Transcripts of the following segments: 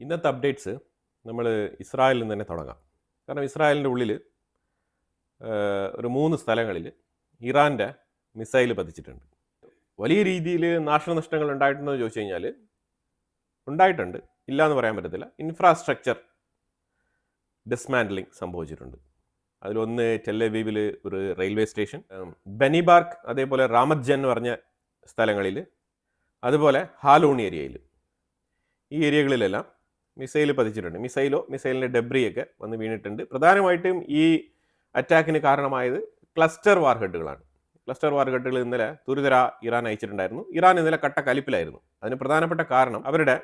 ഇന്നത്തെ അപ്ഡേറ്റ്സ് നമ്മൾ ഇസ്രായേലിൽ നിന്ന് തന്നെ തുടങ്ങാം. കാരണം ഇസ്രായേലിൻ്റെ ഉള്ളിൽ ഒരു 3 സ്ഥലങ്ങളിൽ ഇറാൻ്റെ മിസൈൽ പതിച്ചിട്ടുണ്ട്. വലിയ രീതിയിൽ നാശനഷ്ടങ്ങൾ ഉണ്ടായിട്ടുണ്ടോ എന്ന് ചോദിച്ചു കഴിഞ്ഞാൽ ഉണ്ടായിട്ടുണ്ട്, ഇല്ല എന്ന് പറയാൻ പറ്റത്തില്ല. ഇൻഫ്രാസ്ട്രക്ചർ ഡിസ്മാൻഡലിംഗ് സംഭവിച്ചിട്ടുണ്ട്. അതിലൊന്ന് ടെല്ലവീവിൽ ഒരു റെയിൽവേ സ്റ്റേഷൻ, ബെനിബാർക്ക്, അതേപോലെ റാമത്ത് ജൻ എന്ന് പറഞ്ഞ സ്ഥലങ്ങളിൽ, അതുപോലെ ഹാലോൺ ഏരിയയിൽ, ഈ ഏരിയകളിലെല്ലാം മിസൈൽ പതിച്ചിട്ടുണ്ട്. മിസൈലിൻ്റെ ഡെബ്രിയൊക്കെ വന്ന് വീണിട്ടുണ്ട്. പ്രധാനമായിട്ടും ഈ അറ്റാക്കിന് കാരണമായത് ക്ലസ്റ്റർ വാർഹെഡുകളാണ്. ക്ലസ്റ്റർ വാർഹെഡുകൾ ഇന്നലെ തുരിതര ഇറാൻ അയച്ചിട്ടുണ്ടായിരുന്നു. ഇറാൻ ഇന്നലെ കട്ട കലിപ്പിലായിരുന്നു. അതിന് പ്രധാനപ്പെട്ട കാരണം അവരുടെ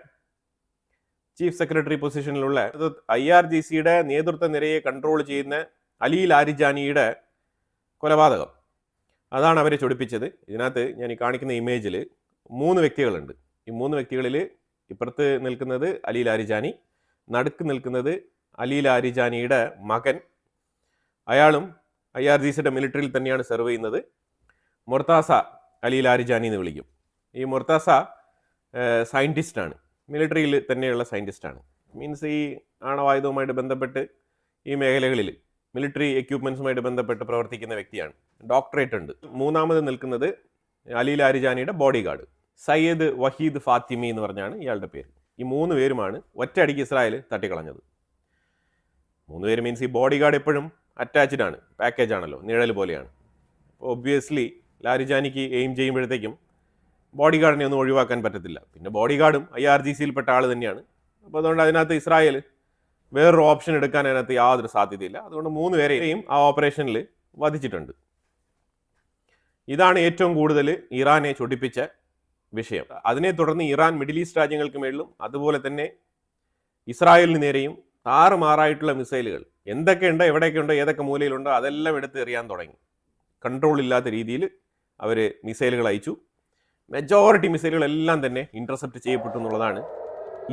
ചീഫ് സെക്രട്ടറി പൊസിഷനിലുള്ള IRGCയുടെ നേതൃത്വ നിരയെ കൺട്രോൾ ചെയ്യുന്ന അലി ലാരിജാനിയുടെ കൊലപാതകം, അതാണ് അവരെ ചൊടിപ്പിച്ചത്. ഇതിനകത്ത് ഞാൻ ഈ കാണിക്കുന്ന ഇമേജിൽ 3 വ്യക്തികളുണ്ട്. ഈ 3 വ്യക്തികളിൽ ഇപ്പുറത്ത് നിൽക്കുന്നത് അലി ലാരിജാനി, നടുക്ക് നിൽക്കുന്നത് അലി ലാരിജാനിയുടെ മകൻ, അയാളും IRGCയുടെ മിലിറ്ററിയിൽ തന്നെയാണ് സെർവ് ചെയ്യുന്നത്. മൊർത്താസ അലി ലാരിജാനി എന്ന് വിളിക്കും. ഈ മൊർത്താസ സയൻറ്റിസ്റ്റാണ്, മിലിറ്ററിയിൽ തന്നെയുള്ള സയൻറ്റിസ്റ്റാണ്. മീൻസ് ഈ ആണവായുധവുമായിട്ട് ബന്ധപ്പെട്ട് ഈ മേഖലകളിൽ മിലിറ്ററി എക്യുപ്മെൻസുമായിട്ട് ബന്ധപ്പെട്ട് പ്രവർത്തിക്കുന്ന വ്യക്തിയാണ്. ഡോക്ടറേറ്റ് ഉണ്ട്. മൂന്നാമത് നിൽക്കുന്നത് അലി ലാരിജാനിയുടെ ബോഡി ഗാർഡ് സയ്യദ് വഹീദ് ഫാത്തിമി എന്ന് പറഞ്ഞാണ് ഇയാളുടെ പേര്. ഈ 3 പേരുമാണ് ഒറ്റയടിക്ക് ഇസ്രായേൽ തട്ടിക്കളഞ്ഞത്. 3 പേര് മീൻസ് ഈ ബോഡി ഗാർഡ് എപ്പോഴും അറ്റാച്ച്ഡ് ആണ്, പാക്കേജ് ആണല്ലോ, നിഴൽ പോലെയാണ്. അപ്പോൾ ഒബ്വിയസ്ലി ലാരിജാനിക്ക് എയിം ചെയ്യുമ്പോഴത്തേക്കും ബോഡി ഗാർഡിനെ ഒന്നും ഒഴിവാക്കാൻ പറ്റത്തില്ല. പിന്നെ ബോഡി ഗാർഡും IRGCയിൽപ്പെട്ട ആൾ തന്നെയാണ്. അപ്പോൾ അതുകൊണ്ട് അതിനകത്ത് ഇസ്രായേൽ വേറൊരു ഓപ്ഷൻ എടുക്കാൻ അതിനകത്ത് യാതൊരു സാധ്യതയില്ല. അതുകൊണ്ട് 3 പേരെയും ആ ഓപ്പറേഷനിൽ വധിച്ചിട്ടുണ്ട്. ഇതാണ് ഏറ്റവും കൂടുതൽ ഇറാനെ ചൊടിപ്പിച്ച വിഷയം. അതിനെ തുടർന്ന് ഇറാൻ മിഡിൽ ഈസ്റ്റ് രാജ്യങ്ങൾക്ക് മേളിലും അതുപോലെ തന്നെ ഇസ്രായേലിന് നേരെയും താറുമാറായിട്ടുള്ള മിസൈലുകൾ എന്തൊക്കെയുണ്ടോ, എവിടെയൊക്കെയുണ്ടോ, ഏതൊക്കെ മൂലയിലുണ്ടോ അതെല്ലാം എടുത്ത് എറിയാൻ തുടങ്ങി. കൺട്രോൾ ഇല്ലാത്ത രീതിയിൽ അവർ മിസൈലുകൾ അയച്ചു. മെജോറിറ്റി മിസൈലുകളെല്ലാം തന്നെ ഇൻ്റർസെപ്റ്റ് ചെയ്യപ്പെട്ടു എന്നുള്ളതാണ്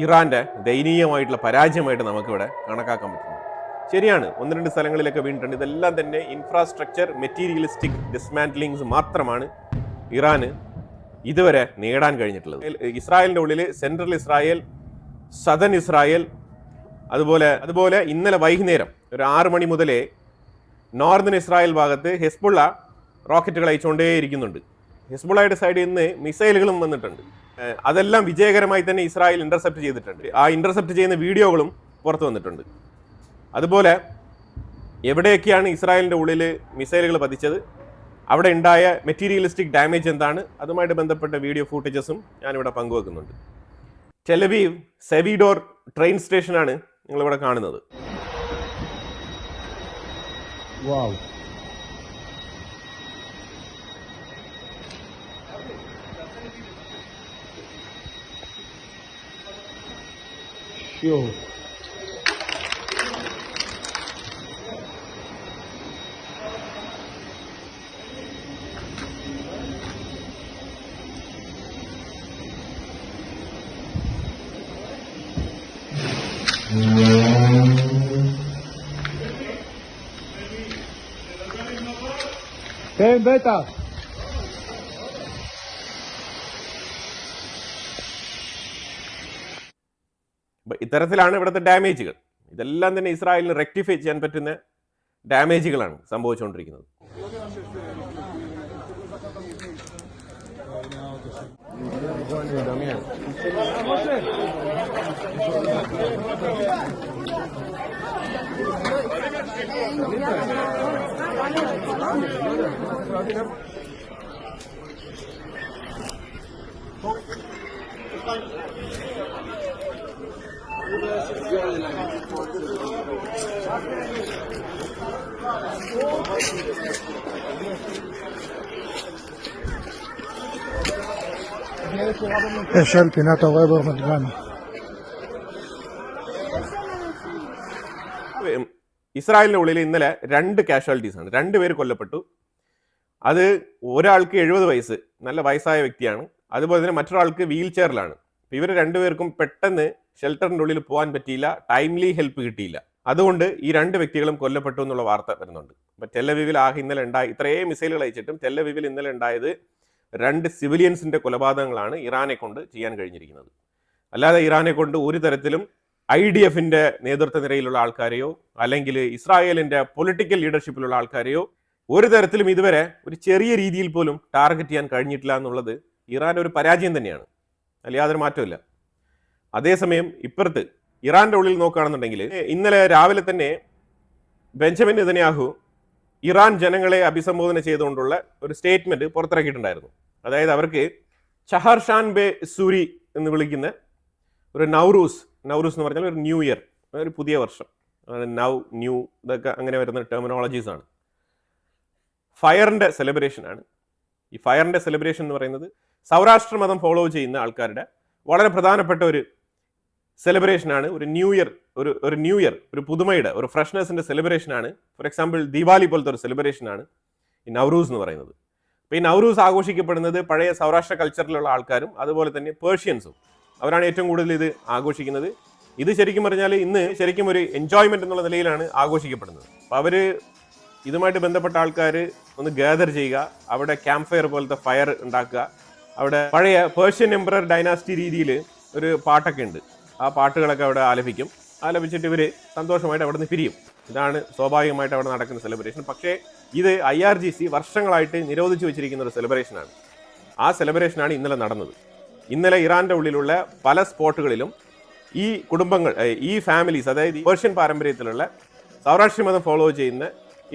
ഇറാൻ്റെ ദയനീയമായിട്ടുള്ള പരാജയമായിട്ട് നമുക്കിവിടെ കണക്കാക്കാൻ പറ്റുന്നത്. ശരിയാണ്, 1-2 സ്ഥലങ്ങളിലൊക്കെ വീണിട്ടുണ്ട്. ഇതെല്ലാം തന്നെ ഇൻഫ്രാസ്ട്രക്ചർ മെറ്റീരിയലിസ്റ്റിക് ഡിസ്മാൻഡലിങ്സ് മാത്രമാണ് ഇറാന് ഇതുവരെ നേടാൻ കഴിഞ്ഞിട്ടുള്ളത്. ഇസ്രായേലിൻ്റെ ഉള്ളിൽ സെൻട്രൽ ഇസ്രായേൽ, സദൻ ഇസ്രായേൽ, അതുപോലെ ഇന്നലെ വൈകുന്നേരം ഒരു 6 മണി മുതലേ നോർത്തേൺ ഇസ്രായേൽ ഭാഗത്ത് ഹെസ്ബുള്ള റോക്കറ്റുകൾ അയച്ചുകൊണ്ടേയിരിക്കുന്നുണ്ട്. ഹെസ്ബുള്ളയുടെ സൈഡിൽ നിന്ന് മിസൈലുകളും വന്നിട്ടുണ്ട്. അതെല്ലാം വിജയകരമായി തന്നെ ഇസ്രായേൽ ഇന്റർസെപ്റ്റ് ചെയ്തിട്ടുണ്ട്. ആ ഇന്റർസെപ്റ്റ് ചെയ്യുന്ന വീഡിയോകളും പുറത്തു വന്നിട്ടുണ്ട്. അതുപോലെ എവിടെയൊക്കെയാണ് ഇസ്രായേലിൻ്റെ ഉള്ളിൽ മിസൈലുകൾ പതിച്ചത്, അവിടെ ഉണ്ടായ മെറ്റീരിയലിസ്റ്റിക് ഡാമേജ് എന്താണ്, അതുമായിട്ട് ബന്ധപ്പെട്ട വീഡിയോ ഫൂട്ടേജസും ഞാനിവിടെ പങ്കുവെക്കുന്നുണ്ട്. ടെലവീവ് സെവിഡോർ ട്രെയിൻ സ്റ്റേഷനാണ് നിങ്ങളിവിടെ കാണുന്നത്. Wow. Sure. כן, בטח. ഇത്തരത്തിലാണ് ഇവിടുത്തെ ഡാമേജുകൾ. ഇതെല്ലാം തന്നെ ഇസ്രായേലിന് റെക്ടിഫൈ ചെയ്യാൻ പറ്റുന്ന ഡാമേജുകളാണ് സംഭവിച്ചുകൊണ്ടിരിക്കുന്നത്. של פינת הרואה ברמת גן. ഇസ്രായേലിന്റെ ഉള്ളിൽ ഇന്നലെ 2 കാഷ്വാലിറ്റീസ് ആണ്. 2 പേര് കൊല്ലപ്പെട്ടു. അത് ഒരാൾക്ക് 70 വയസ്സ്, നല്ല വയസ്സായ വ്യക്തിയാണ്. അതുപോലെ തന്നെ മറ്റൊരാൾക്ക് വീൽ ചെയറിലാണ്. ഇവർ 2 പേർക്കും പെട്ടെന്ന് ഷെൽട്ടറിൻ്റെ ഉള്ളിൽ പോകാൻ പറ്റിയില്ല, ടൈംലി ഹെൽപ്പ് കിട്ടിയില്ല. അതുകൊണ്ട് ഈ 2 വ്യക്തികളും കൊല്ലപ്പെട്ടു എന്നുള്ള വാർത്ത വരുന്നുണ്ട്. അപ്പോൾ ടെല്ലവീവിൽ ആകെ ഇന്നലെ ഇത്രയും മിസൈലുകൾ അയച്ചിട്ടും ടെല്ലവീവിൽ ഇന്നലെ ഉണ്ടായത് 2 സിവിലിയൻസിൻ്റെ കൊലപാതകങ്ങളാണ് ഇറാനെ കൊണ്ട് ചെയ്യാൻ കഴിഞ്ഞിരിക്കുന്നത്. അല്ലാതെ ഇറാനെ കൊണ്ട് ഒരു തരത്തിലും IDF-ന്റെ നേതൃത്വ നിരയിലുള്ള ആൾക്കാരെയോ അല്ലെങ്കിൽ ഇസ്രായേലിന്റെ പൊളിറ്റിക്കൽ ലീഡർഷിപ്പിലുള്ള ആൾക്കാരെയോ ഒരു തരത്തിലും ഇതുവരെ ഒരു ചെറിയ രീതിയിൽ പോലും ടാർഗറ്റ് ചെയ്യാൻ കഴിഞ്ഞിട്ടില്ല എന്നുള്ളത് ഇറാന്റെ ഒരു പരാജയം തന്നെയാണ്. അതിൽ യാതൊരു മാറ്റമില്ല. അതേസമയം ഇപ്പുറത്ത് ഇറാന്റെ ഉള്ളിൽ നോക്കുകയാണെന്നുണ്ടെങ്കിൽ ഇന്നലെ രാവിലെ തന്നെ ബെഞ്ചമിൻ നെതന്യാഹു ഇറാൻ ജനങ്ങളെ അഭിസംബോധന ചെയ്തുകൊണ്ടുള്ള ഒരു സ്റ്റേറ്റ്മെന്റ് പുറത്തിറക്കിയിട്ടുണ്ടായിരുന്നു. അതായത് അവർക്ക് ഷഹർഷാൻ ബെ സൂരി എന്ന് വിളിക്കുന്ന ഒരു നൗറൂസ് എന്ന് പറഞ്ഞാൽ ഒരു ന്യൂ ഇയർ, ഒരു പുതിയ വർഷം, ന്യൂ ഇതൊക്കെ അങ്ങനെ വരുന്ന ടെർമിനോളജീസ് ആണ്. ഫയറിന്റെ സെലിബ്രേഷൻ ആണ്. ഈ ഫയറിന്റെ സെലിബ്രേഷൻ എന്ന് പറയുന്നത് സൗരാഷ്ട്ര മതം ഫോളോ ചെയ്യുന്ന ആൾക്കാരുടെ വളരെ പ്രധാനപ്പെട്ട ഒരു സെലിബ്രേഷൻ ആണ്. ഒരു ന്യൂ ഇയർ, ഒരു പുതുമയുടെ, ഒരു ഫ്രഷ്നെസിന്റെ സെലിബ്രേഷൻ ആണ്. ഫോർ എക്സാമ്പിൾ ദീപാവലി പോലത്തെ ഒരു സെലിബ്രേഷൻ ആണ് ഈ നൗറൂസ് എന്ന് പറയുന്നത്. അപ്പോൾ ഈ നൗറൂസ് ആഘോഷിക്കപ്പെടുന്നത് പഴയ സൗരാഷ്ട്ര കൾച്ചറിലുള്ള ആൾക്കാരും അതുപോലെ തന്നെ പേർഷ്യൻസും അവരാണ് ഏറ്റവും കൂടുതൽ ഇത് ആഘോഷിക്കുന്നത്. ഇത് ശരിക്കും പറഞ്ഞാൽ ഇന്ന് ശരിക്കും ഒരു എൻജോയ്മെന്റ് എന്നുള്ള നിലയിലാണ് ആഘോഷിക്കപ്പെടുന്നത്. അപ്പോൾ അവര് ഇതുമായിട്ട് ബന്ധപ്പെട്ട ആൾക്കാർ ഒന്ന് ഗാദർ ചെയ്യുക, അവിടെ ക്യാമ്പ് ഫയർ പോലത്തെ ഫയർ ഉണ്ടാക്കുക, അവിടെ പഴയ പേർഷ്യൻ എംപറർ ഡൈനാസ്റ്റി രീതിയിൽ ഒരു പാട്ടൊക്കെ ഉണ്ട്. ആ പാട്ടുകളൊക്കെ അവിടെ ആലപിച്ചിട്ട് ഇവർ സന്തോഷമായിട്ട് അവിടെ നിന്ന് പിരിയും. ഇതാണ് സ്വാഭാവികമായിട്ട് അവിടെ നടക്കുന്ന സെലിബ്രേഷൻ. പക്ഷേ ഇത് IRGC വർഷങ്ങളായിട്ട് നിരോധിച്ചു വെച്ചിരിക്കുന്ന ഒരു സെലിബ്രേഷനാണ്. ആ സെലിബ്രേഷനാണ് ഇന്നലെ നടന്നത്. ഇന്നലെ ഇറാന്റെ ഉള്ളിലുള്ള പല സ്പോട്ടുകളിലും ഈ കുടുംബങ്ങൾ, ഈ ഫാമിലീസ്, അതായത് പേർഷ്യൻ പാരമ്പര്യത്തിലുള്ള സൗരാഷ്ട്ര മതം ഫോളോ ചെയ്യുന്ന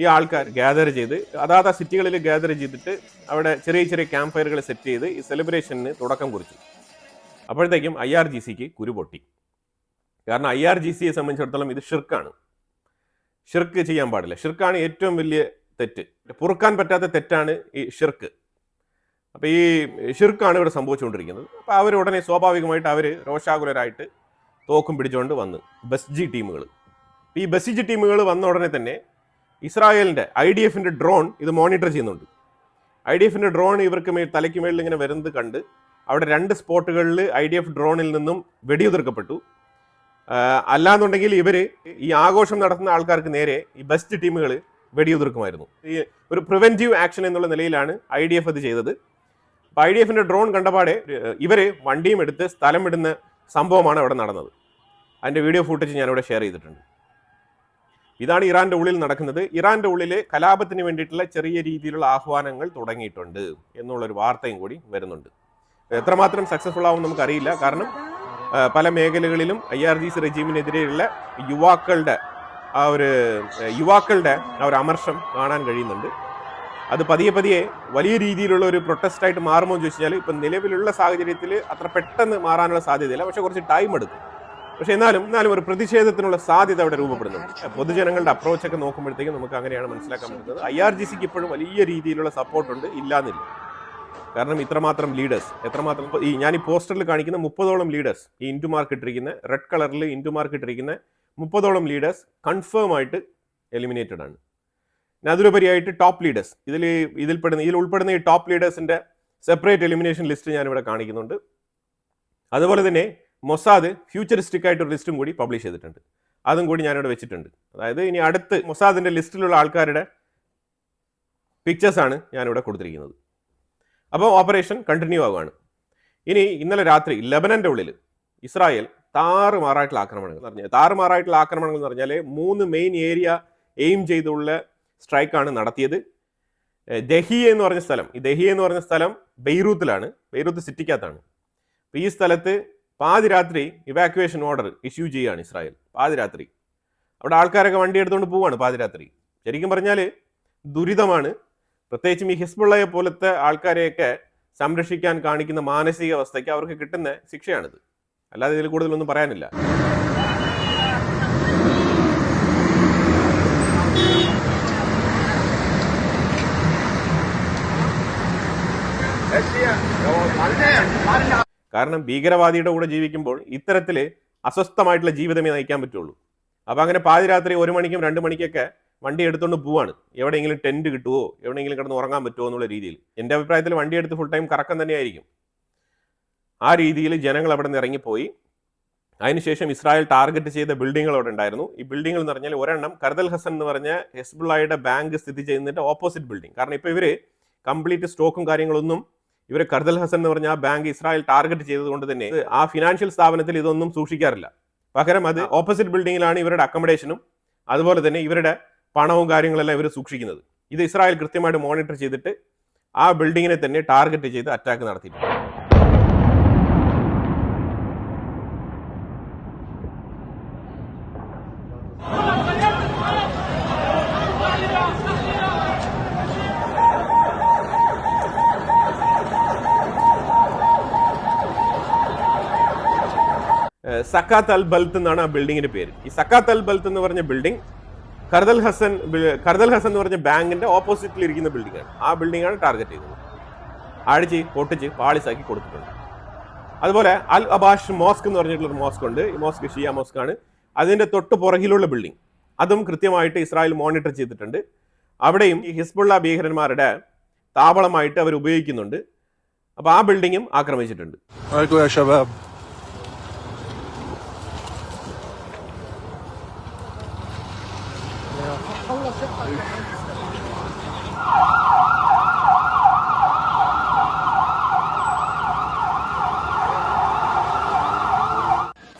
ഈ ആൾക്കാർ ഗ്യാദർ ചെയ്ത് അതാത് സിറ്റികളിൽ ഗ്യാദർ ചെയ്തിട്ട് അവിടെ ചെറിയ ചെറിയ ക്യാമ്പ് ഫയറുകൾ സെറ്റ് ചെയ്ത് ഈ സെലിബ്രേഷന് തുടക്കം കുറിച്ചു. അപ്പോഴത്തേക്കും IRGCക്ക് കുരുപൊട്ടി. കാരണം IRGCയെ സംബന്ധിച്ചിടത്തോളം ഇത് ഷിർക്കാണ്. ഷിർക്ക് ചെയ്യാൻ പാടില്ല. ഷിർക്കാണ് ഏറ്റവും വലിയ തെറ്റ്. പൊറുക്കാൻ പറ്റാത്ത തെറ്റാണ് ഈ ഷിർക്ക്. അപ്പോൾ ഈ ഷിർക്കാണ് ഇവിടെ സംഭവിച്ചുകൊണ്ടിരിക്കുന്നത്. അപ്പോൾ അവർ ഉടനെ സ്വാഭാവികമായിട്ട് അവർ രോഷാകുലരായിട്ട് തോക്കും പിടിച്ചുകൊണ്ട് വന്ന് ബസ്ജി ടീമുകൾ. ഈ ബസ്ജി ടീമുകൾ വന്ന ഉടനെ തന്നെ ഇസ്രായേലിൻ്റെ IDF-ന്റെ ഡ്രോൺ ഇത് മോണിറ്റർ ചെയ്യുന്നുണ്ട്. IDF-ന്റെ ഡ്രോൺ ഇവർക്ക് തലയ്ക്ക് മേളിൽ ഇങ്ങനെ വരുന്നത് കണ്ട് അവിടെ 2 സ്പോട്ടുകളിൽ IDF ഡ്രോണിൽ നിന്നും വെടിയുതിർക്കപ്പെട്ടു. അല്ലാന്നുണ്ടെങ്കിൽ ഇവർ ഈ ആഘോഷം നടത്തുന്ന ആൾക്കാർക്ക് നേരെ ഈ ബെസ്റ്റ് ടീമുകൾ വെടിയുതിർക്കുമായിരുന്നു. ഈ ഒരു പ്രിവെന്റീവ് ആക്ഷൻ എന്നുള്ള നിലയിലാണ് IDF അത് ചെയ്തത്. അപ്പോൾ IDF-ന്റെ ഡ്രോൺ കണ്ടപാടെ ഇവർ വണ്ടിയും എടുത്ത് സ്ഥലം വിടുന്ന സംഭവമാണ് അവിടെ നടന്നത്. അതിൻ്റെ വീഡിയോ ഫുട്ടേജ് ഞാനിവിടെ ഷെയർ ചെയ്തിട്ടുണ്ട്. ഇതാണ് ഇറാന്റെ ഉള്ളിൽ നടക്കുന്നത്. ഇറാന്റെ ഉള്ളിൽ കലാപത്തിന് വേണ്ടിയിട്ടുള്ള ചെറിയ രീതിയിലുള്ള ആഹ്വാനങ്ങൾ തുടങ്ങിയിട്ടുണ്ട് എന്നുള്ളൊരു വാർത്തയും കൂടി വരുന്നുണ്ട്. എത്രമാത്രം സക്സസ്ഫുൾ ആവും നമുക്കറിയില്ല. കാരണം പല മേഖലകളിലും IRGC റെജീമിനെതിരെയുള്ള യുവാക്കളുടെ ആ ഒരു അമർഷം കാണാൻ കഴിയുന്നുണ്ട്. അത് പതിയെ വലിയ രീതിയിലുള്ള ഒരു പ്രൊട്ടസ്റ്റായിട്ട് മാറുമോ എന്ന് ചോദിച്ചാൽ ഇപ്പം നിലവിലുള്ള സാഹചര്യത്തിൽ അത്ര പെട്ടെന്ന് മാറാനുള്ള സാധ്യതയില്ല. പക്ഷെ കുറച്ച് ടൈം എടുക്കും. പക്ഷെ എന്നാലും ഒരു പ്രതിഷേധത്തിനുള്ള സാധ്യത അവിടെ രൂപപ്പെടുന്നുണ്ട്. പൊതുജനങ്ങളുടെ അപ്രോച്ചൊക്കെ നോക്കുമ്പോഴത്തേക്കും നമുക്ക് അങ്ങനെയാണ് മനസ്സിലാക്കാൻ പറ്റുന്നത്. IRGCക്ക് ഇപ്പോഴും വലിയ രീതിയിലുള്ള സപ്പോർട്ടുണ്ട്, ഇല്ലാന്നില്ല. കാരണം ഇത്രമാത്രം ലീഡേഴ്സ്, ഞാൻ ഈ പോസ്റ്ററിൽ കാണിക്കുന്ന 30ഓളം ലീഡേഴ്സ്, ഈ ഇൻറ്റു മാർക്ക് ഇട്ടിരിക്കുന്ന റെഡ് കളറിൽ ഇൻറ്റു മാർക്ക് ഇട്ടിരിക്കുന്ന 30ഓളം ലീഡേഴ്സ് കൺഫേം ആയിട്ട് എലിമിനേറ്റഡ് ആണ്. അതിലുപരിയായിട്ട് ടോപ്പ് ലീഡേഴ്സ്, ഇതിൽ ഉൾപ്പെടുന്ന ഈ ടോപ്പ് ലീഡേഴ്സിന്റെ സെപ്പറേറ്റ് എലിമിനേഷൻ ലിസ്റ്റ് ഞാനിവിടെ കാണിക്കുന്നുണ്ട്. അതുപോലെ തന്നെ മൊസാദ് ഫ്യൂച്ചറിസ്റ്റിക് ആയിട്ടൊരു ലിസ്റ്റും കൂടി പബ്ലിഷ് ചെയ്തിട്ടുണ്ട്. അതും കൂടി ഞാനിവിടെ വെച്ചിട്ടുണ്ട്. അതായത് ഇനി അടുത്ത് മൊസാദിന്റെ ലിസ്റ്റിലുള്ള ആൾക്കാരുടെ പിക്ചേഴ്സാണ് ഞാനിവിടെ കൊടുത്തിരിക്കുന്നത്. അപ്പോൾ ഓപ്പറേഷൻ കണ്ടിന്യൂ ആവുകയാണ്. ഇനി ഇന്നലെ രാത്രി ലെബനന്റെ ഉള്ളിൽ ഇസ്രായേൽ താറുമാറായിട്ടുള്ള ആക്രമണങ്ങൾ എന്ന് പറഞ്ഞാൽ 3 മെയിൻ ഏരിയ എയിം ചെയ്തുള്ള സ്ട്രൈക്കാണ് നടത്തിയത്. ദഹിയ എന്ന് പറഞ്ഞ സ്ഥലം ബെയ്റൂത്തിലാണ്, ബെയ്റൂത്ത് സിറ്റിക്കകത്താണ്. അപ്പോൾ ഈ സ്ഥലത്ത് പാതിരാത്രി ഇവാക്യുവേഷൻ ഓർഡർ ഇഷ്യൂ ചെയ്യുകയാണ് ഇസ്രായേൽ. പാതിരാത്രി അവിടെ ആൾക്കാരൊക്കെ വണ്ടി എടുത്തുകൊണ്ട് പോവുകയാണ് പാതിരാത്രി. ശരിക്കും പറഞ്ഞാൽ ദുരിതമാണ്. പ്രത്യേകിച്ചും ഈ ഹിസ്ബുള്ളയെ പോലത്തെ ആൾക്കാരെയൊക്കെ സംരക്ഷിക്കാൻ കാണിക്കുന്ന മാനസികാവസ്ഥയ്ക്ക് അവർക്ക് കിട്ടുന്ന ശിക്ഷയാണിത്. അല്ലാതെ ഇതിൽ കൂടുതലൊന്നും പറയാനില്ല. കാരണം ഭീകരവാദിയുടെ കൂടെ ജീവിക്കുമ്പോൾ ഇത്തരത്തിൽ അസ്വസ്ഥമായിട്ടുള്ള ജീവിതമേ നയിക്കാൻ പറ്റുള്ളൂ. അപ്പം അങ്ങനെ പാതിരാത്രി 1 മണിക്കും 2 മണിക്കൊക്കെ വണ്ടി എടുത്തുകൊണ്ട് പോവാണ്. എവിടെയെങ്കിലും ടെൻറ്റ് കിട്ടുമോ, എവിടെയെങ്കിലും കിടന്ന് ഉറങ്ങാൻ പറ്റുമോ എന്നുള്ള രീതിയിൽ. എൻ്റെ അഭിപ്രായത്തിൽ വണ്ടി എടുത്ത് ഫുൾ ടൈം കറക്കം തന്നെയായിരിക്കും. ആ രീതിയിൽ ജനങ്ങൾ അവിടെ നിന്ന് ഇറങ്ങിപ്പോയി. അതിനുശേഷം ഇസ്രായേൽ ടാർഗറ്റ് ചെയ്ത ബിൽഡിങ്ങുകൾ അവിടെ ഉണ്ടായിരുന്നു. ഈ ബിൽഡിങ്ങുകൾ എന്ന് പറഞ്ഞാൽ ഒരെണ്ണം കർദൽ ഹസൻ എന്ന് പറഞ്ഞ ഹിസ്ബുള്ളയുടെ ബാങ്ക് സ്ഥിതി ചെയ്യുന്നതിൻ്റെ ഓപ്പോസിറ്റ് ബിൽഡിംഗ്. കാരണം ഇപ്പോൾ ഇവർ കംപ്ലീറ്റ് സ്റ്റോക്കും കാര്യങ്ങളൊന്നും ഇവർ കർദൽ ഹസൻ എന്ന് പറഞ്ഞ ആ ബാങ്ക് ഇസ്രായേൽ ടാർഗറ്റ് ചെയ്തതുകൊണ്ട് തന്നെ ആ ഫിനാൻഷ്യൽ സ്ഥാപനത്തിൽ ഇതൊന്നും സൂക്ഷിക്കാറില്ല. പകരം അത് ഓപ്പോസിറ്റ് ബിൽഡിങ്ങിലാണ് ഇവരുടെ അക്കോമഡേഷനും അതുപോലെ തന്നെ ഇവരുടെ പണവും കാര്യങ്ങളെല്ലാം ഇവർ സൂക്ഷിക്കുന്നത്. ഇത് ഇസ്രായേൽ കൃത്യമായിട്ട് മോണിറ്റർ ചെയ്തിട്ട് ആ ബിൽഡിങ്ങിനെ തന്നെ ടാർഗറ്റ് ചെയ്ത് അറ്റാക്ക് നടത്തിയിട്ടുണ്ട്. സക്കാത്ത് അൽ ബൽത്ത് എന്നാണ് ആ ബിൽഡിങ്ങിന്റെ പേര്. ഈ സക്കാത്ത് അൽ ബൽത്ത് എന്ന് പറഞ്ഞ ബിൽഡിംഗ് ഖർദൽ ഹസൻ എന്ന് പറഞ്ഞ ബാങ്കിന്റെ ഓപ്പോസിറ്റിൽ ഇരിക്കുന്ന ബിൽഡിംഗ് ആണ്. ആ ബിൽഡിംഗ് ആണ് ടാർഗറ്റ് ചെയ്തത്. അടിച്ച് പൊട്ടിച്ച് പാളിസാക്കി കൊടുത്തിട്ടുണ്ട്. അതുപോലെ അൽ അബാഷ് മോസ്ക് എന്ന് പറഞ്ഞിട്ടുള്ള ഒരു മോസ്ക് ഉണ്ട്. ഈ മോസ്ക് ഷിയ മോസ്ക് ആണ്. അതിന്റെ തൊട്ട് പുറകിലുള്ള ബിൽഡിംഗ് അതും കൃത്യമായിട്ട് ഇസ്രായേൽ മോണിറ്റർ ചെയ്തിട്ടുണ്ട്. അവിടെയും ഈ ഹിസ്ബുള്ള ഭീകരന്മാരുടെ താവളമായിട്ട് അവർ ഉപയോഗിക്കുന്നുണ്ട്. അപ്പോൾ ആ ബിൽഡിങ്ങും ആക്രമിച്ചിട്ടുണ്ട്.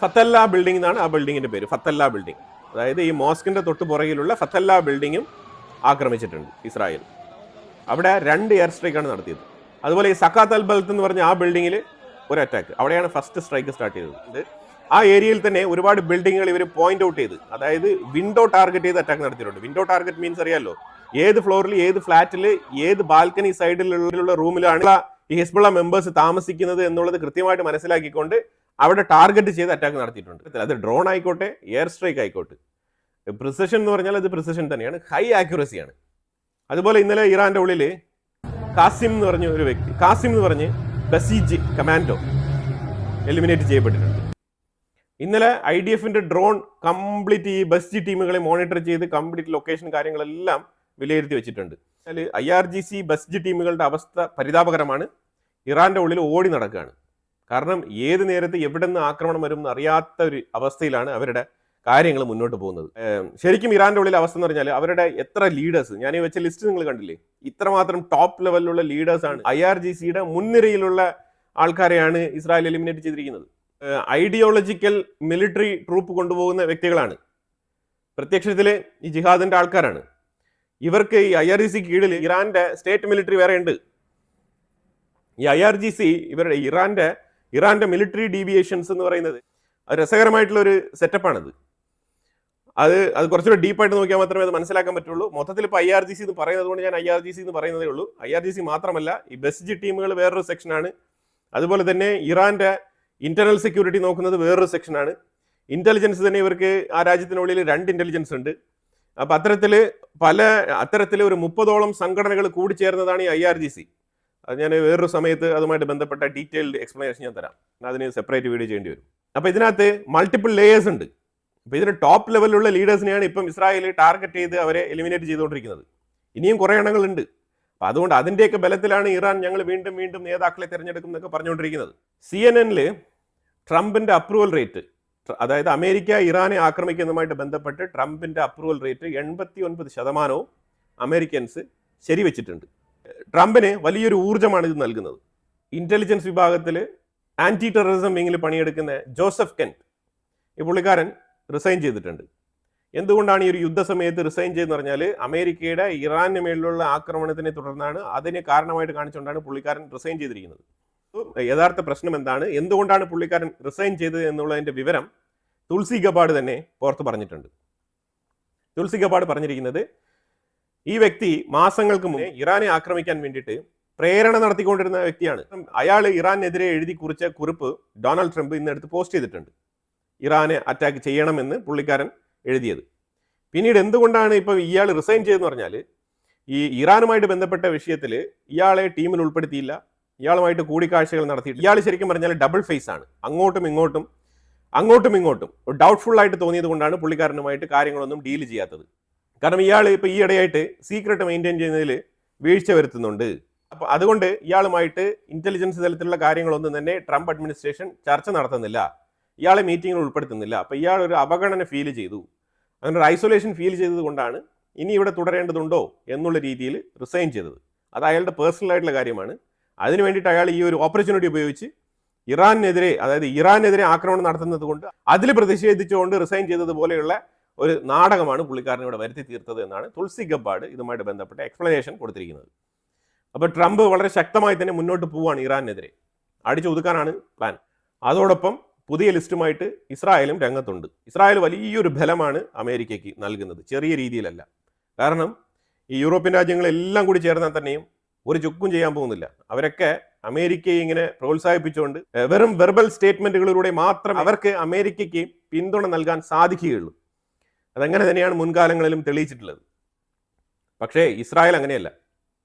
ഫത്തല്ല ബിൽഡിംഗ് എന്നാണ് ആ ബിൽഡിങ്ങിന്റെ പേര്. ഫത്തല്ല ബിൽഡിംഗ്, അതായത് ഈ മോസ്കിന്റെ തൊട്ട് പുറകിലുള്ള ഫത്തല്ല ബിൽഡിങ്ങും ആക്രമിച്ചിട്ടുണ്ട് ഇസ്രായേൽ. അവിടെ 2 എയർ സ്ട്രൈക്കാണ് നടത്തിയത്. അതുപോലെ ഈ സക്കാത്ത് അൽ ബൽത്ത് എന്ന് പറഞ്ഞ ആ ബിൽഡിങ്ങിൽ ഒരു അറ്റാക്ക്, അവിടെയാണ് ഫസ്റ്റ് സ്ട്രൈക്ക് സ്റ്റാർട്ട് ചെയ്തത്. ആ ഏരിയയിൽ തന്നെ ഒരുപാട് ബിൽഡിങ്ങുകൾ ഇവർ പോയിന്റ് ഔട്ട് ചെയ്ത്, അതായത് വിൻഡോ ടാർഗറ്റ് ചെയ്ത് അറ്റാക്ക് നടത്തിയിട്ടുണ്ട്. വിൻഡോ ടാർഗറ്റ് മീൻസ് അറിയാലോ, ഏത് ഫ്ലോറിൽ, ഏത് ഫ്ലാറ്റിൽ, ഏത് ബാൽക്കണി സൈഡിലുള്ള റൂമിലാണ് ഈ ഹിസ്ബുള്ള മെമ്പേഴ്സ് താമസിക്കുന്നത് എന്നുള്ളത് കൃത്യമായിട്ട് മനസ്സിലാക്കിക്കൊണ്ട് അവിടെ ടാർഗറ്റ് ചെയ്ത് അറ്റാക്ക് നടത്തിയിട്ടുണ്ട്. അത് ഡ്രോൺ ആയിക്കോട്ടെ, എയർ സ്ട്രൈക്ക് ആയിക്കോട്ടെ, പ്രിസിഷൻ എന്ന് പറഞ്ഞാൽ അത് പ്രിസിഷൻ തന്നെയാണ്, ഹൈ ആക്യുറസിയാണ്. അതുപോലെ ഇന്നലെ ഇറാന്റെ ഉള്ളിൽ കാസിം എന്ന് പറഞ്ഞ ഒരു വ്യക്തി, കാസിം എന്ന് പറഞ്ഞ് ബസീജ് കമാൻഡോ എലിമിനേറ്റ് ചെയ്യപ്പെട്ടിട്ടുണ്ട്. ഇന്നലെ IDFന്റെ ഡ്രോൺ കംപ്ലീറ്റ് ഈ ബസ്ജി ടീമുകളെ മോണിറ്റർ ചെയ്ത് കംപ്ലീറ്റ് ലൊക്കേഷൻ കാര്യങ്ങളെല്ലാം വിലയിരുത്തി വെച്ചിട്ടുണ്ട്. IRGC ബസ്ജി ടീമുകളുടെ അവസ്ഥ പരിതാപകരമാണ്. ഇറാന്റെ ഉള്ളിൽ ഓടി നടക്കുകയാണ്. കാരണം ഏത് നേരത്ത് എവിടെ നിന്ന് ആക്രമണം വരും എന്ന് അറിയാത്ത ഒരു അവസ്ഥയിലാണ് അവരുടെ കാര്യങ്ങൾ മുന്നോട്ട് പോകുന്നത്. ശരിക്കും ഇറാന്റെ ഉള്ളിൽ അവസ്ഥ എന്ന് പറഞ്ഞാൽ അവരുടെ എത്ര ലീഡേഴ്സ്, ഞാൻ ഈ വെച്ച ലിസ്റ്റ് നിങ്ങൾ കണ്ടില്ലേ, ഇത്രമാത്രം ടോപ്പ് ലെവലിലുള്ള ലീഡേഴ്സാണ്. IRGCയുടെ മുൻനിരയിലുള്ള ആൾക്കാരെയാണ് ഇസ്രായേൽ എലിമിനേറ്റ് ചെയ്തിരിക്കുന്നത്. ഐഡിയോളജിക്കൽ മിലിറ്ററി ട്രൂപ്പ് കൊണ്ടുപോകുന്ന വ്യക്തികളാണ്. പ്രത്യക്ഷത്തിൽ ഈ ജിഹാദിന്റെ ആൾക്കാരാണ്. ഇവർക്ക് ഈ IRGC കീഴിൽ ഇറാന്റെ സ്റ്റേറ്റ് മിലിറ്ററി വേറെ ഉണ്ട്. ഈ IRGC ഇവരുടെ ഇറാന്റെ മിലിറ്ററി ഡീവിയേഷൻസ് എന്ന് പറയുന്നത് രസകരമായിട്ടുള്ള ഒരു സെറ്റപ്പാണിത്. അത് കുറച്ചുകൂടെ ഡീപ്പായിട്ട് നോക്കിയാൽ മാത്രമേ അത് മനസ്സിലാക്കാൻ പറ്റുള്ളൂ. മൊത്തത്തിൽ ഇപ്പോൾ IRGC എന്ന് പറയുന്നത് കൊണ്ട് ഞാൻ IRGC എന്ന് പറയുന്നതേ ഉള്ളൂ. IRGC മാത്രമല്ല, ഈ ബസ്ജി ടീമുകൾ വേറൊരു സെക്ഷനാണ്. അതുപോലെ തന്നെ ഇറാന്റെ ഇന്റർണൽ സെക്യൂരിറ്റി നോക്കുന്നത് വേറൊരു സെക്ഷനാണ്. ഇന്റലിജൻസ് തന്നെ ഇവർക്ക് ആ രാജ്യത്തിനുള്ളിൽ 2 ഇന്റലിജൻസ് ഉണ്ട്. അപ്പം അത്തരത്തിൽ ഒരു 30ഓളം സംഘടനകൾ കൂടിച്ചേർന്നതാണ് ഈ IRGC. അത് ഞാൻ വേറൊരു സമയത്ത് അതുമായിട്ട് ബന്ധപ്പെട്ട ഡീറ്റെയിൽഡ് എക്സ്പ്ലനേഷൻ ഞാൻ തരാം. അതിന് സെപ്പറേറ്റ് വീഡിയോ ചെയ്യേണ്ടി വരും. അപ്പോൾ ഇതിനകത്ത് മൾട്ടിപ്പിൾ ലേയേഴ്സ് ഉണ്ട്. അപ്പോൾ ഇതിന് ടോപ്പ് ലെവലിലുള്ള ലീഡേഴ്സിനെയാണ് ഇപ്പം ഇസ്രായേൽ ടാർഗറ്റ് ചെയ്ത് അവരെ എലിമിനേറ്റ് ചെയ്തുകൊണ്ടിരിക്കുന്നത്. ഇനിയും കുറേ എണ്ണങ്ങളുണ്ട്. അപ്പോൾ അതുകൊണ്ട് അതിൻ്റെയൊക്കെ ബലത്തിലാണ് ഇറാൻ ഞങ്ങൾ വീണ്ടും നേതാക്കളെ തിരഞ്ഞെടുക്കും എന്നൊക്കെ പറഞ്ഞുകൊണ്ടിരിക്കുന്നത്. CNN ട്രംപിൻ്റെ അപ്രൂവൽ റേറ്റ്, അതായത് അമേരിക്ക ഇറാനെ ആക്രമിക്കുന്നതുമായിട്ട് ബന്ധപ്പെട്ട് ട്രംപിൻ്റെ അപ്രൂവൽ റേറ്റ് 89% അമേരിക്കൻസ് ശരിവെച്ചിട്ടുണ്ട്. ട്രംപിന് വലിയൊരു ഊർജ്ജമാണ് ഇത് നൽകുന്നത്. ഇന്റലിജൻസ് വിഭാഗത്തിൽ ആന്റി ടെററിസം വിങ്ങിൽ പണിയെടുക്കുന്ന ജോസഫ് കെന്റ്, ഈ പുള്ളിക്കാരൻ റിസൈൻ ചെയ്തിട്ടുണ്ട്. എന്തുകൊണ്ടാണ് ഈ ഒരു യുദ്ധസമയത്ത് റിസൈൻ ചെയ്തെന്ന് പറഞ്ഞാൽ അമേരിക്കയുടെ ഇറാന് മേലുള്ള ആക്രമണത്തിനെ തുടർന്നാണ്, അതിനെ കാരണമായിട്ട് കാണിച്ചുകൊണ്ടാണ് പുള്ളിക്കാരൻ റിസൈൻ ചെയ്തിരിക്കുന്നത്. യഥാർത്ഥ പ്രശ്നം എന്താണ്, എന്തുകൊണ്ടാണ് പുള്ളിക്കാരൻ റിസൈൻ ചെയ്തത് എന്നുള്ളതിൻ്റെ വിവരം തുൾസി ഗബാർഡ് തന്നെ പുറത്ത് പറഞ്ഞിട്ടുണ്ട്. തുൾസി ഗബാർഡ് പറഞ്ഞിരിക്കുന്നത്, ഈ വ്യക്തി മാസങ്ങൾക്ക് മുന്നേ ഇറാനെ ആക്രമിക്കാൻ വേണ്ടിയിട്ട് പ്രേരണ നടത്തിക്കൊണ്ടിരുന്ന വ്യക്തിയാണ്. അയാൾ ഇറാനെതിരെ എഴുതി കുറിച്ച കുറിപ്പ് ഡൊണാൾഡ് ട്രംപ് ഇന്നെടുത്ത് പോസ്റ്റ് ചെയ്തിട്ടുണ്ട്. ഇറാനെ അറ്റാക്ക് ചെയ്യണമെന്ന് പുള്ളിക്കാരൻ എഴുതിയത്. പിന്നീട് എന്തുകൊണ്ടാണ് ഇപ്പോൾ ഇയാൾ റിസൈൻ ചെയ്തെന്ന് പറഞ്ഞാൽ, ഈ ഇറാനുമായിട്ട് ബന്ധപ്പെട്ട വിഷയത്തിൽ ഇയാളെ ടീമിൽ ഉൾപ്പെടുത്തിയില്ല, ഇയാളുമായിട്ട് കൂടിക്കാഴ്ചകൾ നടത്തിയിട്ട് ഇയാൾ ശരിക്കും പറഞ്ഞാൽ ഡബിൾ ഫേസ് ആണ്. അങ്ങോട്ടും ഇങ്ങോട്ടും ഡൗട്ട്ഫുൾ ആയിട്ട് തോന്നിയത് കൊണ്ടാണ് പുള്ളിക്കാരനുമായിട്ട് കാര്യങ്ങളൊന്നും ഡീൽ ചെയ്യാത്തത്. കാരണം ഇയാൾ ഇപ്പോൾ ഈ ഇടയായിട്ട് സീക്രട്ട് മെയിൻറ്റെയിൻ ചെയ്യുന്നതിൽ വീഴ്ച വരുത്തുന്നുണ്ട്. അപ്പോൾ അതുകൊണ്ട് ഇയാളുമായിട്ട് ഇൻ്റലിജൻസ് തലത്തിലുള്ള കാര്യങ്ങളൊന്നും തന്നെ ട്രംപ് അഡ്മിനിസ്ട്രേഷൻ ചർച്ച നടത്തുന്നില്ല, ഇയാളെ മീറ്റിങ്ങിൽ ഉൾപ്പെടുത്തുന്നില്ല. അപ്പോൾ ഇയാൾ ഒരു അവഗണന ഫീൽ ചെയ്തു, അങ്ങനെ ഒരു ഐസൊലേഷൻ ഫീൽ ചെയ്തത് കൊണ്ടാണ് ഇനി ഇവിടെ തുടരേണ്ടതുണ്ടോ എന്നുള്ള രീതിയിൽ റിസൈൻ ചെയ്തത്. അത് അയാളുടെ പേഴ്സണൽ ആയിട്ടുള്ള കാര്യമാണ്. അതിന് വേണ്ടിയിട്ട് അയാൾ ഈ ഒരു ഓപ്പർച്യൂണിറ്റി ഉപയോഗിച്ച് ഇറാനെതിരെ, അതായത് ഇറാനെതിരെ ആക്രമണം നടത്തുന്നത് കൊണ്ട് അതിൽ പ്രതിഷേധിച്ചുകൊണ്ട് റിസൈൻ ചെയ്തതുപോലെയുള്ള ഒരു നാടകമാണ് പുള്ളിക്കാരൻ ഇവിടെ വരുത്തി തീർത്തത് എന്നാണ് തുൾസി ഗബ്ബാർഡ് ഇതുമായിട്ട് ബന്ധപ്പെട്ട എക്സ്പ്ലനേഷൻ കൊടുത്തിരിക്കുന്നത്. അപ്പോൾ ട്രംപ് വളരെ ശക്തമായി തന്നെ മുന്നോട്ട് പോവുകയാണ് ഇറാനെതിരെ, അടിച്ചു ഒതുക്കാനാണ് പ്ലാൻ. അതോടൊപ്പം പുതിയ ലിസ്റ്റുമായിട്ട് ഇസ്രായേലും രംഗത്തുണ്ട്. ഇസ്രായേൽ വലിയൊരു ബലമാണ് അമേരിക്കയ്ക്ക് നൽകുന്നത്, ചെറിയ രീതിയിലല്ല. കാരണം ഈ യൂറോപ്യൻ രാജ്യങ്ങളെല്ലാം കൂടി ചേർന്നാൽ തന്നെയും ഒരു ചുക്കും ചെയ്യാൻ പോകുന്നില്ല. അവരൊക്കെ അമേരിക്കയെ ഇങ്ങനെ പ്രോത്സാഹിപ്പിച്ചുകൊണ്ട് വെറും വെർബൽ സ്റ്റേറ്റ്മെന്റുകളിലൂടെ മാത്രം അവർക്ക് അമേരിക്കയ്ക്ക് പിന്തുണ നൽകാൻ സാധിക്കുകയുള്ളൂ. അതങ്ങനെ തന്നെയാണ് മുൻകാലങ്ങളിലും തെളിയിച്ചിട്ടുള്ളത്. പക്ഷേ ഇസ്രായേൽ അങ്ങനെയല്ല.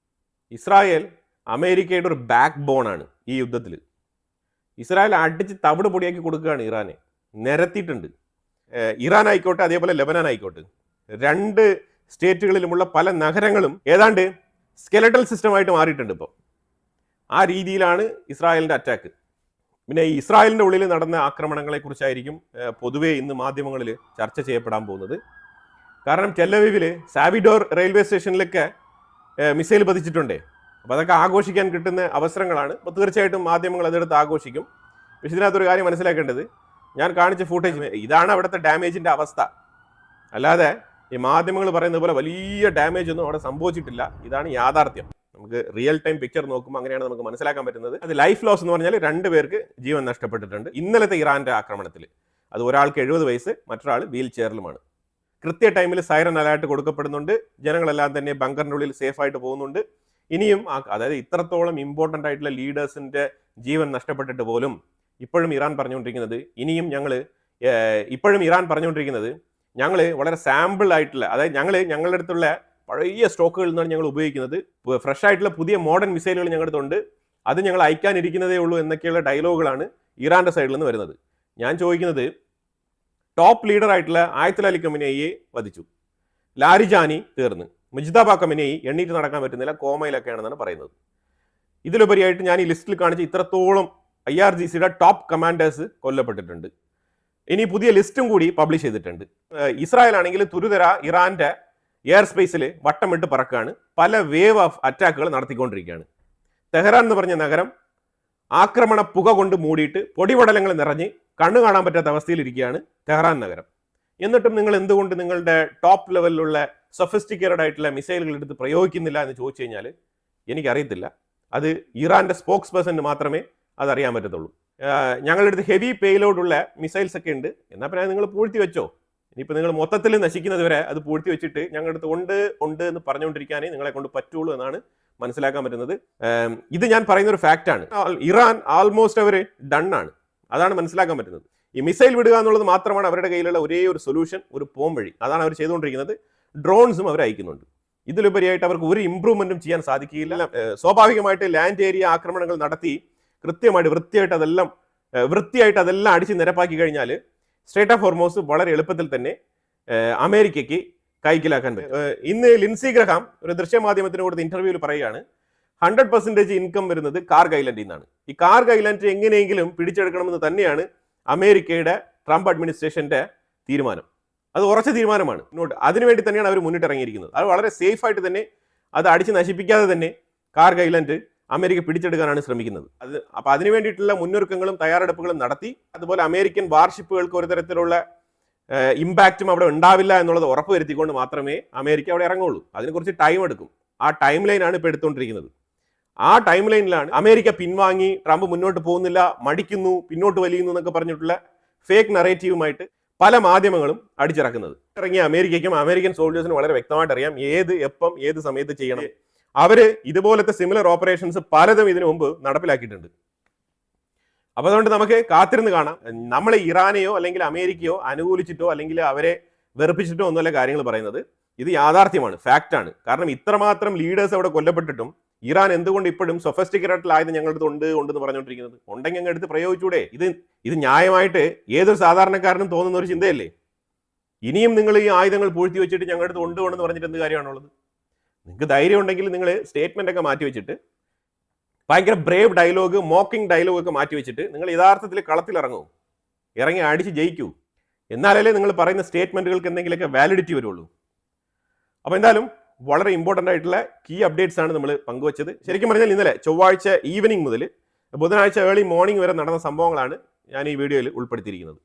ഇസ്രായേൽ അമേരിക്കയുടെ ഒരു ബാക്ക് ബോണാണ് ഈ യുദ്ധത്തിൽ. ഇസ്രായേൽ അടിച്ച് തവിട് പൊടിയാക്കി കൊടുക്കുകയാണ് ഇറാനെ, നിരത്തിയിട്ടുണ്ട്. ഇറാൻ ആയിക്കോട്ടെ, അതേപോലെ ലെബനാൻ ആയിക്കോട്ടെ, രണ്ട് സ്റ്റേറ്റുകളിലുമുള്ള പല നഗരങ്ങളും ഏതാണ്ട് സ്കെലറ്റൽ സിസ്റ്റമായിട്ട് മാറിയിട്ടുണ്ട് ഇപ്പോൾ. ആ രീതിയിലാണ് ഇസ്രായേലിൻ്റെ അറ്റാക്ക്. പിന്നെ ഈ ഇസ്രായേലിൻ്റെ ഉള്ളിൽ നടന്ന ആക്രമണങ്ങളെക്കുറിച്ചായിരിക്കും പൊതുവെ ഇന്ന് മാധ്യമങ്ങളിൽ ചർച്ച ചെയ്യപ്പെടാൻ പോകുന്നത്. കാരണം ടെല്ലവീവിൽ സാവിഡോർ റെയിൽവേ സ്റ്റേഷനിലൊക്കെ മിസൈൽ പതിച്ചിട്ടുണ്ടേ. അപ്പോൾ അതൊക്കെ ആഘോഷിക്കാൻ കിട്ടുന്ന അവസരങ്ങളാണ്. അപ്പോൾ തീർച്ചയായിട്ടും മാധ്യമങ്ങൾ അതെടുത്ത് ആഘോഷിക്കും. പക്ഷേ ഇതിനകത്തൊരു കാര്യം മനസ്സിലാക്കേണ്ടത്, ഞാൻ കാണിച്ച ഫൂട്ടേജ് ഇതാണ് അവിടുത്തെ ഡാമേജിൻ്റെ അവസ്ഥ. അല്ലാതെ ഈ മാധ്യമങ്ങൾ പറയുന്നത് പോലെ വലിയ ഡാമേജ് ഒന്നും അവിടെ സംഭവിച്ചിട്ടില്ല. ഇതാണ് യാഥാർത്ഥ്യം. നമുക്ക് റിയൽ ടൈം പിക്ചർ നോക്കുമ്പോൾ അങ്ങനെയാണ് നമുക്ക് മനസ്സിലാക്കാൻ പറ്റുന്നത്. അത് ലൈഫ് ലോസ് എന്ന് പറഞ്ഞാൽ 2 പേർക്ക് ജീവൻ നഷ്ടപ്പെട്ടിട്ടുണ്ട് ഇന്നലത്തെ ഇറാന്റെ ആക്രമണത്തിൽ. അത് ഒരാൾക്ക് 70 വയസ്സ്, മറ്റൊരാൾ വീൽ ചെയറിലുമാണ്. കൃത്യ ടൈമിൽ സൈറൻ അലേർട്ട് കൊടുക്കപ്പെടുന്നുണ്ട്. ജനങ്ങളെല്ലാം തന്നെ ബങ്കറിൻ്റെ ഉള്ളിൽ സേഫ് ആയിട്ട് പോകുന്നുണ്ട്. ഇനിയും അതായത് ഇത്രത്തോളം ഇമ്പോർട്ടൻ്റ് ആയിട്ടുള്ള ലീഡേഴ്സിന്റെ ജീവൻ നഷ്ടപ്പെട്ടിട്ട് പോലും ഇപ്പോഴും ഇറാൻ പറഞ്ഞുകൊണ്ടിരിക്കുന്നത് ഞങ്ങൾ വളരെ സാമ്പിൾ ആയിട്ടുള്ള, അതായത് ഞങ്ങളുടെ അടുത്തുള്ള പഴയ സ്റ്റോക്കുകളിൽ നിന്നാണ് ഞങ്ങൾ ഉപയോഗിക്കുന്നത്, ഫ്രഷ് ആയിട്ടുള്ള പുതിയ മോഡേൺ മിസൈലുകൾ ഞങ്ങളുടെ അടുത്തുണ്ട്, അത് ഞങ്ങൾ അയക്കാനിരിക്കുന്നതേ ഉള്ളൂ എന്നൊക്കെയുള്ള ഡയലോഗുകളാണ് ഇറാന്റെ സൈഡിൽ നിന്ന് വരുന്നത്. ഞാൻ ചോദിക്കുന്നത്, ടോപ്പ് ലീഡർ ആയിട്ടുള്ള ആയത്തുൽ അലി ഖമനേയിയെ വധിച്ചു, ലാരിജാനി തീർന്ന്, മുജ്തബ ഖമനേയി എണ്ണീറ്റ് നടക്കാൻ പറ്റുന്നില്ല, കോമയിലൊക്കെയാണെന്നാണ് പറയുന്നത്. ഇതിലുപരിയായിട്ട് ഞാൻ ഈ ലിസ്റ്റിൽ കാണിച്ച ഇത്രത്തോളം IRGCയുടെ ടോപ്പ് കമാൻഡേഴ്സ് കൊല്ലപ്പെട്ടിട്ടുണ്ട്. ഇനി പുതിയ ലിസ്റ്റും കൂടി പബ്ലിഷ് ചെയ്തിട്ടുണ്ട്. ഇസ്രായേൽ ആണെങ്കിൽ തുരുതര ഇറാന്റെ എയർ സ്പേസിൽ വട്ടമിട്ട് പറക്കുകയാണ്, പല വേവ് ഓഫ് അറ്റാക്കുകൾ നടത്തിക്കൊണ്ടിരിക്കുകയാണ്. തെഹ്റാൻ എന്ന് പറഞ്ഞ നഗരം ആക്രമണ പുക കൊണ്ട് മൂടിയിട്ട് പൊടിപടലങ്ങൾ നിറഞ്ഞ് കണ്ണു കാണാൻ പറ്റാത്ത അവസ്ഥയിലിരിക്കുകയാണ് തെഹ്റാൻ നഗരം. എന്നിട്ടും നിങ്ങൾ എന്തുകൊണ്ട് നിങ്ങളുടെ ടോപ്പ് ലെവലിലുള്ള സൊഫിസ്റ്റിക്കേറ്റഡ് ആയിട്ടുള്ള മിസൈലുകൾ എടുത്ത് പ്രയോഗിക്കുന്നില്ല എന്ന് ചോദിച്ചു കഴിഞ്ഞാൽ എനിക്കറിയത്തില്ല. അത് ഇറാന്റെ സ്പോക്സ് പേഴ്സണിന് മാത്രമേ അതറിയാൻ പറ്റത്തുള്ളൂ. ഞങ്ങളുടെ അടുത്ത് ഹെവി പേലോഡുള്ള മിസൈൽസ് ഒക്കെ ഉണ്ട്, എന്നാൽ പിന്നെ നിങ്ങൾ പൂഴ്ത്തി വെച്ചോ. ഇനിയിപ്പോൾ നിങ്ങൾ മൊത്തത്തിൽ നശിക്കുന്നത് വരെ അത് പൂഴ്ത്തി വെച്ചിട്ട് ഞങ്ങളുടെ അടുത്ത് ഉണ്ട് എന്ന് പറഞ്ഞുകൊണ്ടിരിക്കാനേ നിങ്ങളെ കൊണ്ട് പറ്റുള്ളൂ എന്നാണ് മനസ്സിലാക്കാൻ പറ്റുന്നത്. ഇത് ഞാൻ പറയുന്ന ഒരു ഫാക്റ്റാണ്. ഇറാൻ ആൾമോസ്റ്റ് അവർ ഡൺ ആണ്, അതാണ് മനസ്സിലാക്കാൻ പറ്റുന്നത്. ഈ മിസൈൽ വിടുക എന്നുള്ളത് മാത്രമാണ് അവരുടെ കയ്യിലുള്ള ഒരേ ഒരു സൊല്യൂഷൻ, ഒരു പോം വഴി. അതാണ് അവർ ചെയ്തുകൊണ്ടിരിക്കുന്നത്. ഡ്രോൺസും അവർ അയക്കുന്നുണ്ട്. ഇതിലുപരിയായിട്ട് അവർക്ക് ഒരു ഇമ്പ്രൂവ്മെന്റും ചെയ്യാൻ സാധിക്കില്ല. സ്വാഭാവികമായിട്ട് ലാൻഡ് ഏരിയ ആക്രമണങ്ങൾ നടത്തി കൃത്യമായിട്ട് വൃത്തിയായിട്ട് അതെല്ലാം അടിച്ച് നിരപ്പാക്കി കഴിഞ്ഞാൽ സ്ട്രേറ്റ് ഓഫ് ഹോർമോസ് വളരെ എളുപ്പത്തിൽ തന്നെ അമേരിക്കയ്ക്ക് കൈക്കലാക്കാൻ പറ്റും. ഇന്ന് ലിൻസി ഗ്രഹാം ഒരു ദൃശ്യമാധ്യമത്തിന് കൊടുത്ത ഇന്റർവ്യൂവിൽ പറയുകയാണ്, 100% ഇൻകം വരുന്നത് കാർഗ് ഐലൻഡിൽ നിന്നാണ്. ഈ കാർഗ് ഐലൻഡ് എങ്ങനെയെങ്കിലും പിടിച്ചെടുക്കണമെന്ന് തന്നെയാണ് അമേരിക്കയുടെ ട്രംപ് അഡ്മിനിസ്ട്രേഷന്റെ തീരുമാനം. അത് ഉറച്ച തീരുമാനമാണ്. അതിനുവേണ്ടി തന്നെയാണ് അവർ മുന്നിട്ടിറങ്ങിയിരിക്കുന്നത്. അത് വളരെ സേഫ് ആയിട്ട് തന്നെ, അത് അടിച്ച് നശിപ്പിക്കാതെ തന്നെ കാർഗ് ഐലൻഡ് അമേരിക്ക പിടിച്ചെടുക്കാനാണ് ശ്രമിക്കുന്നത്. അപ്പോൾ അതിനു വേണ്ടിയിട്ടുള്ള മുന്നൊരുക്കങ്ങളും തയ്യാറെടുപ്പുകളും നടത്തി. അതുപോലെ അമേരിക്കൻ വാർഷിപ്പുകൾക്ക് ഒരു തരത്തിലുള്ള ഇമ്പാക്റ്റും അവിടെ ഉണ്ടാവില്ല എന്നുള്ളത് ഉറപ്പുവരുത്തിക്കൊണ്ട് മാത്രമേ അമേരിക്ക അവിടെ ഇറങ്ങുള്ളൂ. അതിനെക്കുറിച്ച് ടൈം എടുക്കും. ആ ടൈം ലൈനാണ് ഇപ്പോൾ എടുത്തുകൊണ്ടിരിക്കുന്നത്. ആ ടൈം ലൈനിലാണ് അമേരിക്ക പിൻവാങ്ങി, ട്രംപ് മുന്നോട്ട് പോകുന്നില്ല, മടിക്കുന്നു, പിന്നോട്ട് വലിയുന്നു എന്നൊക്കെ പറഞ്ഞിട്ടുള്ള ഫേക്ക് നറേറ്റീവുമായിട്ട് പല മാധ്യമങ്ങളും അടിച്ചിറക്കുന്നത്. ഇറങ്ങിയ അമേരിക്കയ്ക്കും അമേരിക്കൻ സോൾജേഴ്സിനും വളരെ വ്യക്തമായിട്ട് അറിയാം എപ്പം ഏത് സമയത്ത് ചെയ്യണം. അവര് ഇതുപോലത്തെ സിമിലർ ഓപ്പറേഷൻസ് പലതും ഇതിനു മുമ്പ് നടപ്പിലാക്കിയിട്ടുണ്ട്. അപ്പൊ അതുകൊണ്ട് നമുക്ക് കാത്തിരുന്ന് കാണാം. നമ്മൾ ഇറാനെയോ അല്ലെങ്കിൽ അമേരിക്കയോ അനുകൂലിച്ചിട്ടോ അല്ലെങ്കിൽ അവരെ വെറുപ്പിച്ചിട്ടോ ഒന്നുമല്ല കാര്യങ്ങൾ പറയുന്നത്. ഇത് യാഥാർത്ഥ്യമാണ്, ഫാക്റ്റാണ്. കാരണം ഇത്രമാത്രം ലീഡേഴ്സ് അവിടെ കൊല്ലപ്പെട്ടിട്ടും ഇറാൻ എന്തുകൊണ്ട് ഇപ്പോഴും സൊഫിസ്റ്റിക്കേറ്റഡ് ആയത് ഞങ്ങളുടെ അടുത്ത് ഉണ്ടെന്ന് പറഞ്ഞുകൊണ്ടിരിക്കുന്നത്? ഉണ്ടെങ്കിൽ അങ്ങ് എടുത്ത് പ്രയോഗിച്ചൂടെ? ഇത് ന്യായമായിട്ട് ഏതൊരു സാധാരണക്കാരനും തോന്നുന്ന ഒരു ചിന്തയല്ലേ? ഇനിയും നിങ്ങൾ ഈ ആയുധങ്ങൾ പൂഴ്ത്തി വെച്ചിട്ട് ഞങ്ങളുടെ അടുത്ത് ഉണ്ടെന്ന് പറഞ്ഞിട്ട് എന്ത് കാര്യമാണുള്ളത്? നിങ്ങൾക്ക് ധൈര്യം ഉണ്ടെങ്കിൽ നിങ്ങൾ സ്റ്റേറ്റ്മെന്റ് ഒക്കെ മാറ്റി വെച്ചിട്ട്, ഭയങ്കര ബ്രേവ് ഡയലോഗ്, മോക്കിംഗ് ഡയലോഗ് ഒക്കെ മാറ്റി വെച്ചിട്ട് നിങ്ങൾ യഥാർത്ഥത്തിൽ കളത്തിലിറങ്ങൂ, ഇറങ്ങി അടിച്ച് ജയിക്കൂ. എന്നാലല്ലേ നിങ്ങൾ പറയുന്ന സ്റ്റേറ്റ്മെന്റുകൾക്ക് എന്തെങ്കിലുമൊക്കെ വാലിഡിറ്റി വരുള്ളൂ. അപ്പോൾ എന്തായാലും വളരെ ഇമ്പോർട്ടൻ്റ് ആയിട്ടുള്ള കീ അപ്ഡേറ്റ്സ് ആണ് നമ്മൾ പങ്കുവച്ചത്. ശരിക്കും പറഞ്ഞാൽ ഇന്നലെ ചൊവ്വാഴ്ച ഈവനിങ് മുതൽ ബുധനാഴ്ച ഏർലി മോർണിംഗ് വരെ നടന്ന സംഭവങ്ങളാണ് ഞാൻ ഈ വീഡിയോയിൽ ഉൾപ്പെടുത്തിയിരിക്കുന്നത്.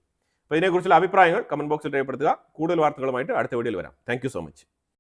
അപ്പോൾ ഇതിനെക്കുറിച്ചുള്ള അഭിപ്രായങ്ങൾ കമന്റ് ബോക്സിൽ രേഖപ്പെടുത്തുക. കൂടുതൽ വാർത്തകളുമായിട്ട് അടുത്ത വീഡിയോയിൽ വരാം. Thank you so much.